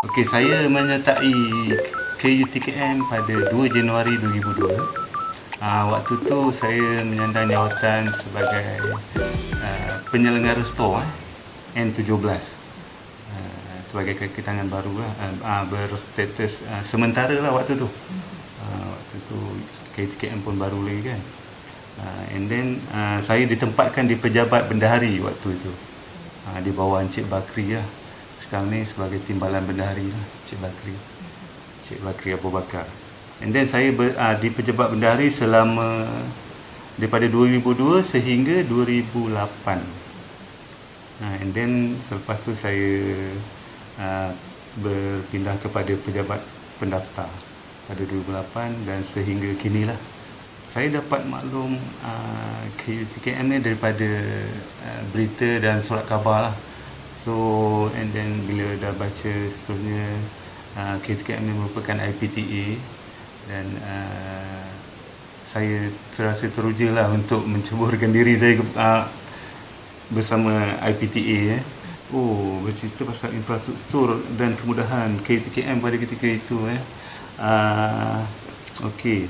Okey, saya menyertai KUTKM pada 2 Januari 2002. Waktu tu saya menyandang jawatan sebagai penyelenggara store N17, sebagai kaki tangan baru lah, berstatus sementara lah waktu tu. Waktu tu KUTKM pun baru lagi kan. And then saya ditempatkan di pejabat bendahari waktu itu, di bawah Encik Bakri lah. Sekarang ni sebagai timbalan bendahari lah, Encik Bakri Abu Bakar. And then saya di pejabat bendahari selama daripada 2002 sehingga 2008. And then selepas tu saya berpindah kepada pejabat pendaftar pada 2008 dan sehingga kini lah. Saya dapat maklum KUTKM ni daripada berita dan surat khabar lah. So, and then bila dah baca seterusnya, KUTKM ni merupakan IPTA dan saya terasa teruja lah untuk menceburkan diri saya bersama IPTA. Bercerita pasal infrastruktur dan kemudahan KUTKM pada ketika itu. Okey.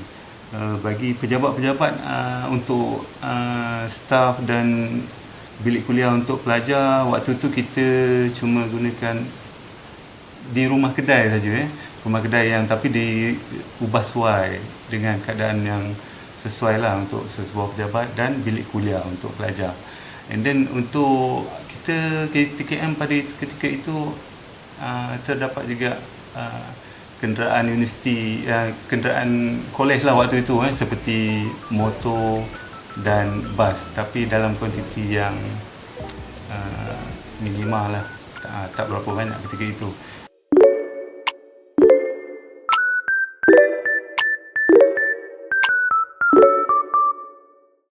Bagi pejabat-pejabat untuk staf dan bilik kuliah untuk pelajar, waktu tu kita cuma gunakan di rumah kedai saja, rumah kedai yang tapi diubah suai dengan keadaan yang sesuai lah untuk sesebuah pejabat, dan bilik kuliah untuk pelajar. And then untuk kita KUTKM pada ketika itu terdapat juga kenderaan universiti, kenderaan kolej lah waktu itu, seperti motor dan bas, tapi dalam kuantiti yang minimal lah, tak berapa banyak ketika itu.